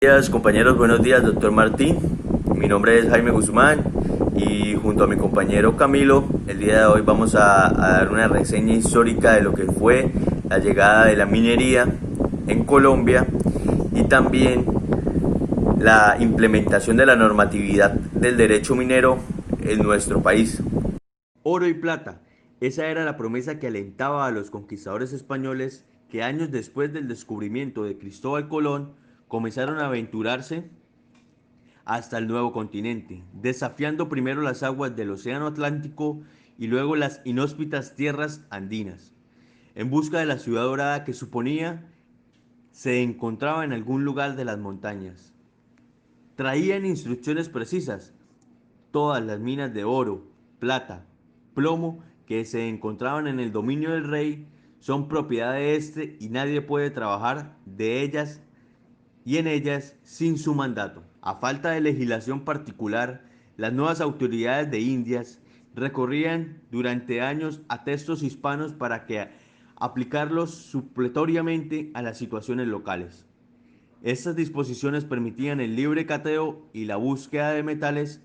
Días, compañeros, buenos días, doctor Martín. Mi nombre es Jaime Guzmán y junto a mi compañero Camilo, el día de hoy vamos a dar una reseña histórica de lo que fue la llegada de la minería en Colombia y también la implementación de la normatividad del derecho minero en nuestro país. Oro y plata, esa era la promesa que alentaba a los conquistadores españoles que años después del descubrimiento de Cristóbal Colón comenzaron a aventurarse hasta el nuevo continente, desafiando primero las aguas del Océano Atlántico y luego las inhóspitas tierras andinas, en busca de la ciudad dorada que suponía se encontraba en algún lugar de las montañas. Traían instrucciones precisas: todas las minas de oro, plata, plomo que se encontraban en el dominio del rey son propiedad de éste y nadie puede trabajar de ellas y en ellas sin su mandato. A falta de legislación particular, las nuevas autoridades de Indias recorrían durante años a textos hispanos para que aplicarlos supletoriamente a las situaciones locales. Estas disposiciones permitían el libre cateo y la búsqueda de metales,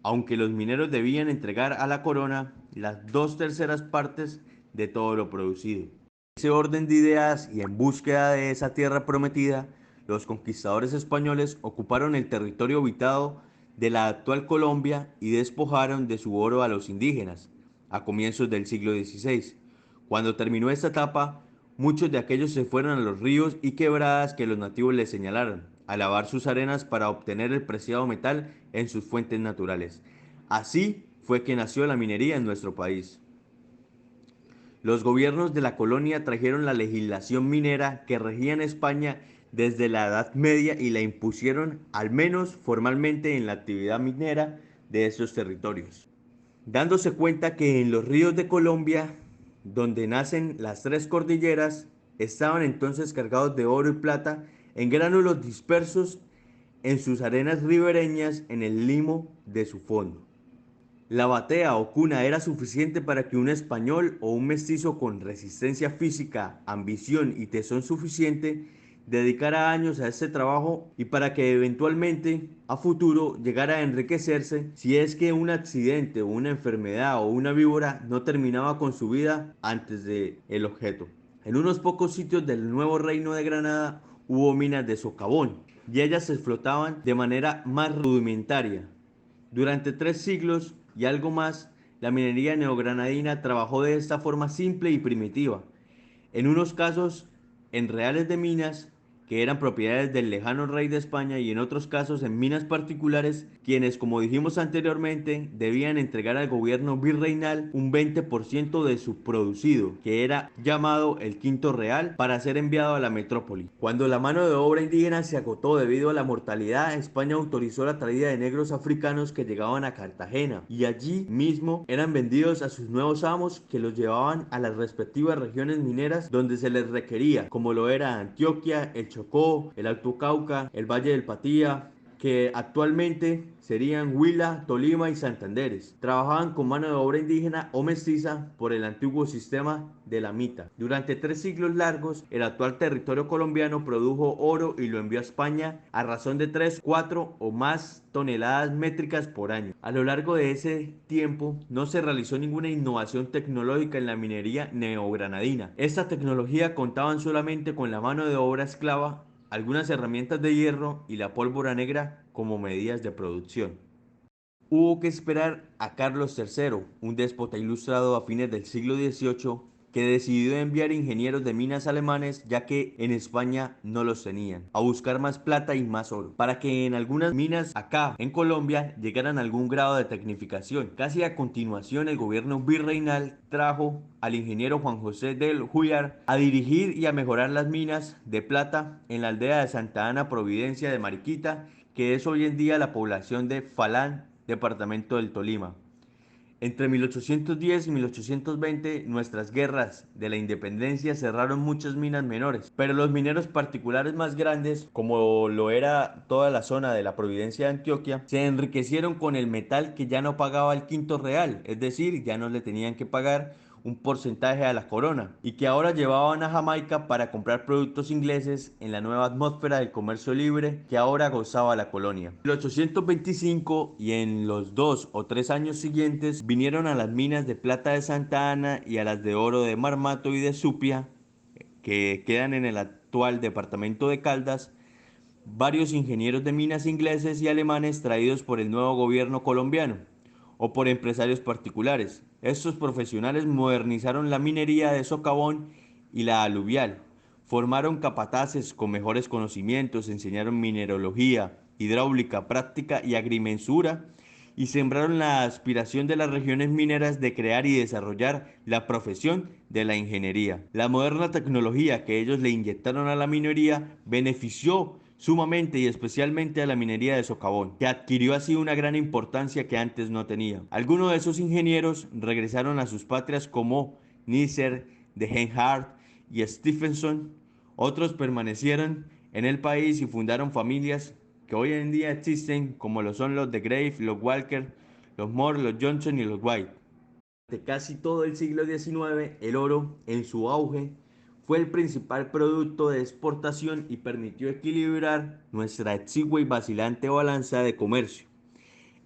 aunque los mineros debían entregar a la corona las 2/3 partes de todo lo producido. En ese orden de ideas y en búsqueda de esa tierra prometida, los conquistadores españoles ocuparon el territorio habitado de la actual Colombia y despojaron de su oro a los indígenas a comienzos del siglo XVI. Cuando terminó esta etapa, muchos de aquellos se fueron a los ríos y quebradas que los nativos les señalaron, a lavar sus arenas para obtener el preciado metal en sus fuentes naturales. Así fue que nació la minería en nuestro país. Los gobiernos de la colonia trajeron la legislación minera que regía en España desde la Edad Media y la impusieron, al menos formalmente, en la actividad minera de estos territorios, dándose cuenta que en los ríos de Colombia, donde nacen las tres cordilleras, estaban entonces cargados de oro y plata en gránulos dispersos en sus arenas ribereñas en el limo de su fondo. La batea o cuna era suficiente para que un español o un mestizo con resistencia física, ambición y tesón suficiente dedicara años a este trabajo y para que eventualmente a futuro llegara a enriquecerse si es que un accidente o una enfermedad o una víbora no terminaba con su vida antes de el objeto. En unos pocos sitios del nuevo reino de Granada hubo minas de socavón y ellas se explotaban de manera más rudimentaria. Durante 3 siglos y algo más, la minería neogranadina trabajó de esta forma simple y primitiva. En unos casos en reales de minas, que eran propiedades del lejano rey de España, y en otros casos en minas particulares, quienes, como dijimos anteriormente, debían entregar al gobierno virreinal un 20% de su producido, que era llamado el quinto real, para ser enviado a la metrópoli. Cuando la mano de obra indígena se agotó debido a la mortalidad, España autorizó la traída de negros africanos que llegaban a Cartagena y allí mismo eran vendidos a sus nuevos amos, que los llevaban a las respectivas regiones mineras donde se les requería, como lo era Antioquia, el Chocó, el Alto Cauca, el Valle del Patía, que actualmente serían Huila, Tolima y Santanderes. Trabajaban con mano de obra indígena o mestiza por el antiguo sistema de la mita. Durante 3 siglos largos, el actual territorio colombiano produjo oro y lo envió a España a razón de 3, 4 o más toneladas métricas por año. A lo largo de ese tiempo no se realizó ninguna innovación tecnológica en la minería neogranadina. Esta tecnología contaban solamente con la mano de obra esclava, algunas herramientas de hierro y la pólvora negra como medidas de producción. Hubo que esperar a Carlos III, un déspota ilustrado a fines del siglo XVIII, que decidió enviar ingenieros de minas alemanes, ya que en España no los tenían, a buscar más plata y más oro, para que en algunas minas acá en Colombia llegaran a algún grado de tecnificación. Casi a continuación, el gobierno virreinal trajo al ingeniero Juan José del Huyar a dirigir y a mejorar las minas de plata en la aldea de Santa Ana Providencia de Mariquita, que es hoy en día la población de Falán, departamento del Tolima. Entre 1810 y 1820, nuestras guerras de la independencia cerraron muchas minas menores, pero los mineros particulares más grandes, como lo era toda la zona de la Providencia de Antioquia, se enriquecieron con el metal que ya no pagaba el quinto real, es decir, ya no le tenían que pagar un porcentaje a la corona y que ahora llevaban a Jamaica para comprar productos ingleses en la nueva atmósfera del comercio libre que ahora gozaba la colonia. En 1825 y en los 2 o 3 años siguientes vinieron a las minas de plata de Santa Ana y a las de oro de Marmato y de Supia, que quedan en el actual departamento de Caldas, varios ingenieros de minas ingleses y alemanes traídos por el nuevo gobierno colombiano o por empresarios particulares. Estos profesionales modernizaron la minería de socavón y la aluvial, formaron capataces con mejores conocimientos, enseñaron mineralogía, hidráulica, práctica y agrimensura y sembraron la aspiración de las regiones mineras de crear y desarrollar la profesión de la ingeniería. La moderna tecnología que ellos le inyectaron a la minería benefició sumamente y especialmente a la minería de socavón, que adquirió así una gran importancia que antes no tenía. Algunos de esos ingenieros regresaron a sus patrias como Neisser, de Henhardt y Stephenson. Otros permanecieron en el país y fundaron familias que hoy en día existen, como lo son los de Grave, los Walker, los Moore, los Johnson y los White. Durante casi todo el siglo XIX, el oro, en su auge, fue el principal producto de exportación y permitió equilibrar nuestra exigua y vacilante balanza de comercio.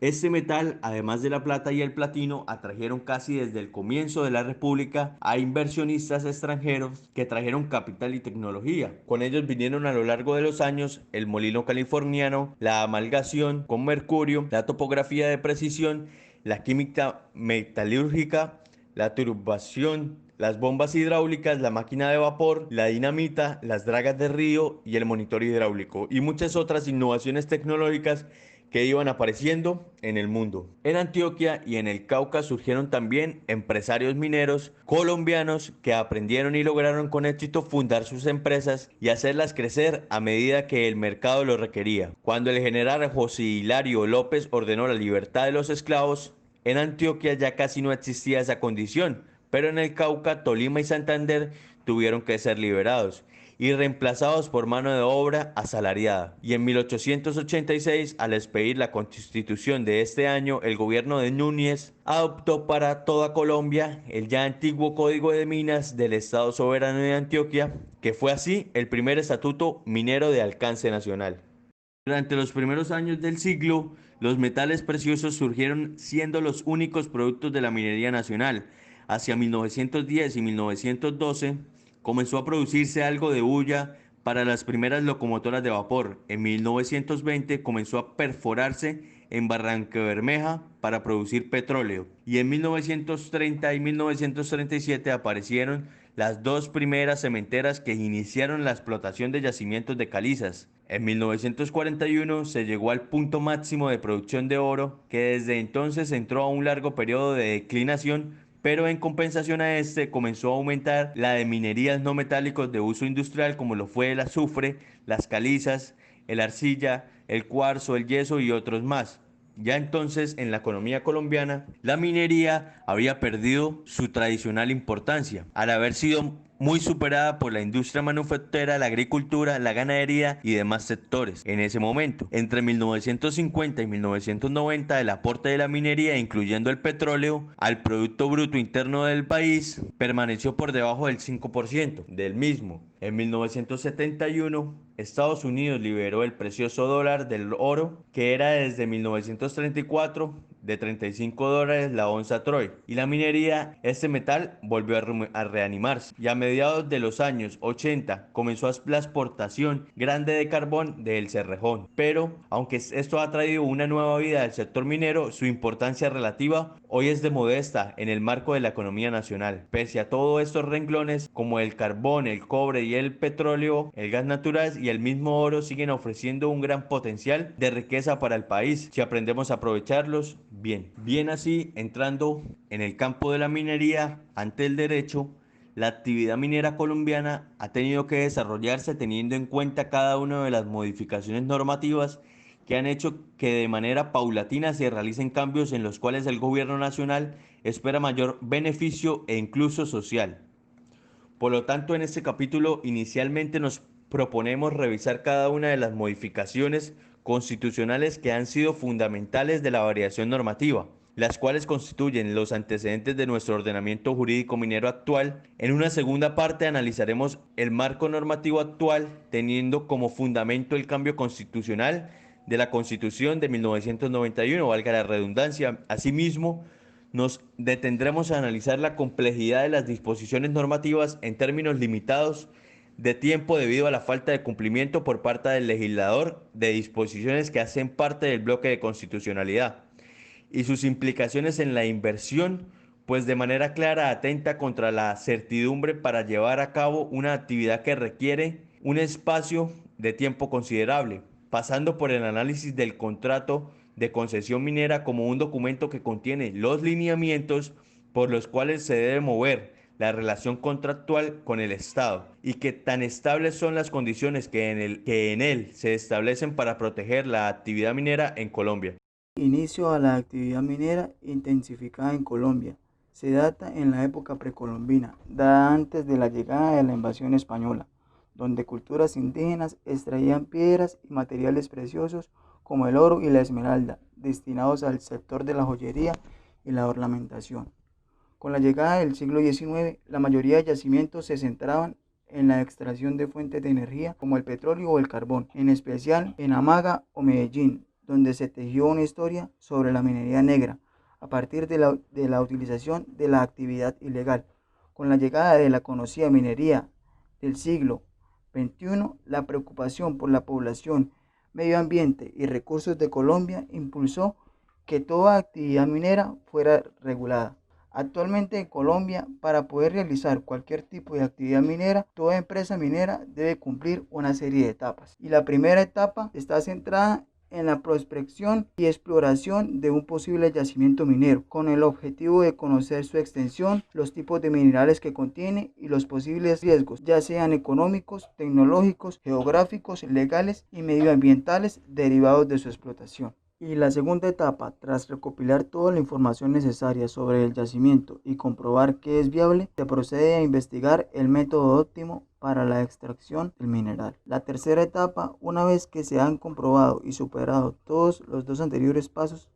Este metal, además de la plata y el platino, atrajeron casi desde el comienzo de la República a inversionistas extranjeros que trajeron capital y tecnología. Con ellos vinieron a lo largo de los años el molino californiano, la amalgación con mercurio, la topografía de precisión, la química metalúrgica, la turbación, las bombas hidráulicas, la máquina de vapor, la dinamita, las dragas de río y el monitor hidráulico y muchas otras innovaciones tecnológicas que iban apareciendo en el mundo. En Antioquia y en el Cauca surgieron también empresarios mineros colombianos que aprendieron y lograron con éxito fundar sus empresas y hacerlas crecer a medida que el mercado lo requería. Cuando el general José Hilario López ordenó la libertad de los esclavos, en Antioquia ya casi no existía esa condición, pero en el Cauca, Tolima y Santander tuvieron que ser liberados y reemplazados por mano de obra asalariada. Y en 1886, al expedir la constitución de este año, el gobierno de Núñez adoptó para toda Colombia el ya antiguo Código de Minas del Estado Soberano de Antioquia, que fue así el primer estatuto minero de alcance nacional. Durante los primeros años del siglo, los metales preciosos surgieron siendo los únicos productos de la minería nacional. Hacia 1910 y 1912 comenzó a producirse algo de hulla para las primeras locomotoras de vapor. En 1920 comenzó a perforarse en Barrancabermeja para producir petróleo. Y en 1930 y 1937 aparecieron las dos primeras cementeras que iniciaron la explotación de yacimientos de calizas. En 1941 se llegó al punto máximo de producción de oro, que desde entonces entró a un largo periodo de declinación, pero en compensación a este comenzó a aumentar la de minerías no metálicos de uso industrial como lo fue el azufre, las calizas, el arcilla, el cuarzo, el yeso y otros más. Ya entonces en la economía colombiana la minería había perdido su tradicional importancia al haber sido muy superada por la industria manufacturera, la agricultura, la ganadería y demás sectores. En ese momento, entre 1950 y 1990, el aporte de la minería, incluyendo el petróleo, al Producto Bruto Interno del país permaneció por debajo del 5% del mismo. En 1971, Estados Unidos liberó el precioso dólar del oro, que era desde 1934 de $35 la onza Troy, y la minería, este metal volvió a reanimarse. Y a mediados de los años 80 comenzó la exportación grande de carbón del Cerrejón. Pero, aunque esto ha traído una nueva vida al sector minero, su importancia relativa hoy es de modesta en el marco de la economía nacional. Pese a todos estos renglones, como el carbón, el cobre y el petróleo, el gas natural y el mismo oro siguen ofreciendo un gran potencial de riqueza para el país si aprendemos a aprovecharlos bien. Bien así, entrando en el campo de la minería ante el derecho, la actividad minera colombiana ha tenido que desarrollarse teniendo en cuenta cada una de las modificaciones normativas que han hecho que de manera paulatina se realicen cambios en los cuales el gobierno nacional espera mayor beneficio e incluso social. Por lo tanto, en este capítulo inicialmente nos proponemos revisar cada una de las modificaciones constitucionales que han sido fundamentales de la variación normativa, las cuales constituyen los antecedentes de nuestro ordenamiento jurídico minero actual. En una segunda parte analizaremos el marco normativo actual, teniendo como fundamento el cambio constitucional de la Constitución de 1991, valga la redundancia. Asimismo, nos detendremos a analizar la complejidad de las disposiciones normativas en términos limitados de tiempo debido a la falta de cumplimiento por parte del legislador de disposiciones que hacen parte del bloque de constitucionalidad y sus implicaciones en la inversión, pues de manera clara atenta contra la certidumbre para llevar a cabo una actividad que requiere un espacio de tiempo considerable, pasando por el análisis del contrato de concesión minera como un documento que contiene los lineamientos por los cuales se debe mover la relación contractual con el Estado y que tan estables son las condiciones que en él se establecen para proteger la actividad minera en Colombia. Inicio a la actividad minera intensificada en Colombia. Se data en la época precolombina, dada antes de la llegada de la invasión española, donde culturas indígenas extraían piedras y materiales preciosos como el oro y la esmeralda, destinados al sector de la joyería y la ornamentación. Con la llegada del siglo XIX, la mayoría de yacimientos se centraban en la extracción de fuentes de energía como el petróleo o el carbón, en especial en Amaga o Medellín, donde se tejió una historia sobre la minería negra, a partir de la utilización de la actividad ilegal. Con la llegada de la conocida minería del siglo XXI, la preocupación por la población, medio ambiente y recursos de Colombia impulsó que toda actividad minera fuera regulada. Actualmente en Colombia, para poder realizar cualquier tipo de actividad minera, toda empresa minera debe cumplir una serie de etapas. Y la primera etapa está centrada en la prospección y exploración de un posible yacimiento minero, con el objetivo de conocer su extensión, los tipos de minerales que contiene y los posibles riesgos, ya sean económicos, tecnológicos, geográficos, legales y medioambientales derivados de su explotación. Y la segunda etapa, tras recopilar toda la información necesaria sobre el yacimiento y comprobar que es viable, se procede a investigar el método óptimo para la extracción del mineral. La tercera etapa, una vez que se han comprobado y superado todos los dos anteriores pasos,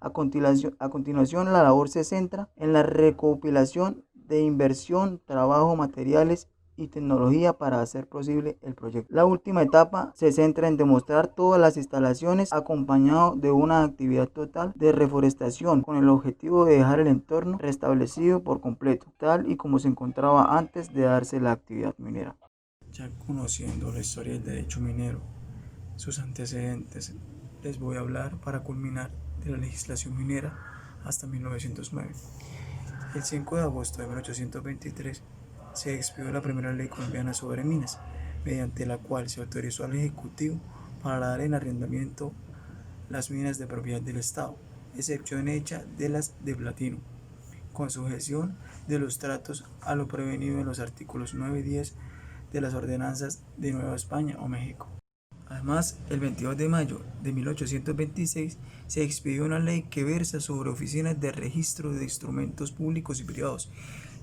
a continuación la labor se centra en la recopilación de inversión, trabajo, materiales y tecnología para hacer posible el proyecto. La última etapa se centra en demostrar todas las instalaciones acompañado de una actividad total de reforestación con el objetivo de dejar el entorno restablecido por completo, tal y como se encontraba antes de darse la actividad minera. Ya conociendo la historia del derecho minero, sus antecedentes, les voy a hablar para culminar de la legislación minera hasta 1909. El 5 de agosto de 1823 se expidió la primera ley colombiana sobre minas, mediante la cual se autorizó al Ejecutivo para dar en arrendamiento las minas de propiedad del Estado, excepción hecha de las de platino, con sujeción de los tratos a lo prevenido en los artículos 9 y 10 de las ordenanzas de Nueva España o México. Además, el 22 de mayo de 1826 se expidió una ley que versa sobre oficinas de registro de instrumentos públicos y privados,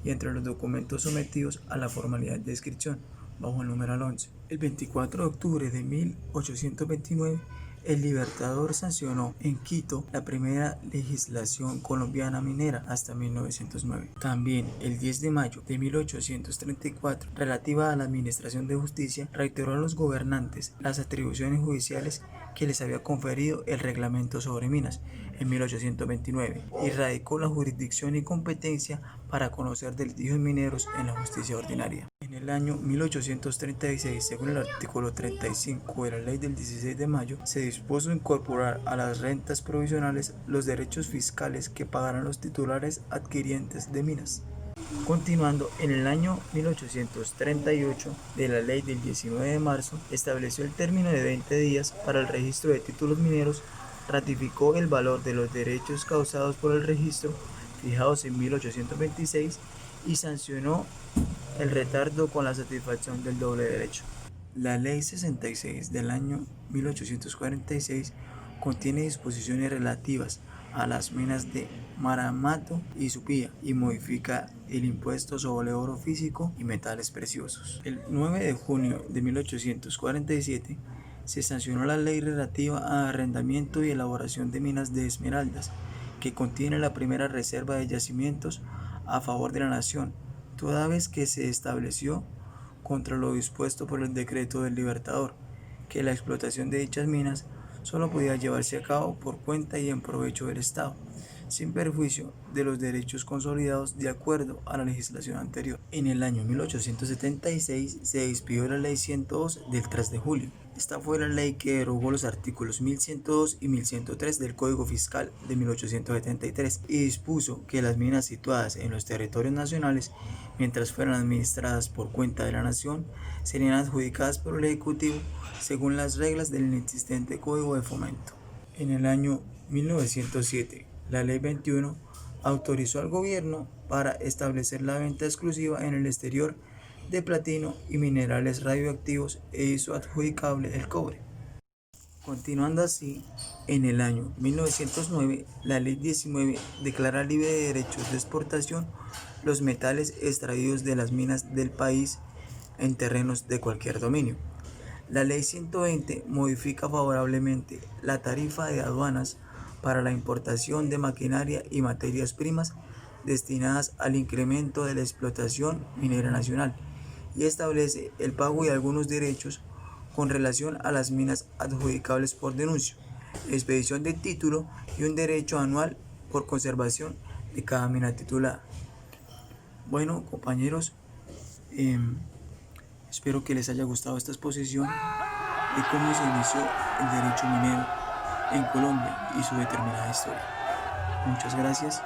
y entre los documentos sometidos a la formalidad de inscripción, bajo el numeral 11. El 24 de octubre de 1829, el Libertador sancionó en Quito la primera legislación colombiana minera hasta 1909. También el 10 de mayo de 1834, relativa a la administración de justicia, reiteró a los gobernantes las atribuciones judiciales que les había conferido el reglamento sobre minas en 1829 y radicó la jurisdicción y competencia para conocer de litigios mineros en la justicia ordinaria. En el año 1836, según el artículo 35 de la ley del 16 de mayo, se dispuso incorporar a las rentas provisionales los derechos fiscales que pagarán los titulares adquirientes de minas. Continuando, en el año 1838, de la ley del 19 de marzo, estableció el término de 20 días para el registro de títulos mineros, ratificó el valor de los derechos causados por el registro, fijados en 1826, y sancionó el retardo con la satisfacción del doble derecho. La Ley 66 del año 1846 contiene disposiciones relativas a las minas de Maramato y Supía y modifica el impuesto sobre el oro físico y metales preciosos. El 9 de junio de 1847 se sancionó la ley relativa a arrendamiento y elaboración de minas de esmeraldas que contiene la primera reserva de yacimientos a favor de la nación, toda vez que se estableció, contra lo dispuesto por el decreto del Libertador, que la explotación de dichas minas solo podía llevarse a cabo por cuenta y en provecho del Estado, sin perjuicio de los derechos consolidados de acuerdo a la legislación anterior. En el año 1876 se expidió la Ley 102 del 3 de julio. Esta fue la ley que derogó los artículos 1102 y 1103 del Código Fiscal de 1873 y dispuso que las minas situadas en los territorios nacionales, mientras fueran administradas por cuenta de la nación, serían adjudicadas por el Ejecutivo según las reglas del inexistente Código de Fomento. En el año 1907, la Ley 21 autorizó al gobierno para establecer la venta exclusiva en el exterior de platino y minerales radioactivos e hizo adjudicable el cobre. Continuando así, en el año 1909, la Ley 19 declara libre de derechos de exportación los metales extraídos de las minas del país en terrenos de cualquier dominio. La Ley 120 modifica favorablemente la tarifa de aduanas para la importación de maquinaria y materias primas destinadas al incremento de la explotación minera nacional y establece el pago de algunos derechos con relación a las minas adjudicables por denuncio, expedición de título y un derecho anual por conservación de cada mina titulada. Bueno, compañeros, espero que les haya gustado esta exposición de cómo se inició el derecho minero en Colombia y su determinada historia. Muchas gracias.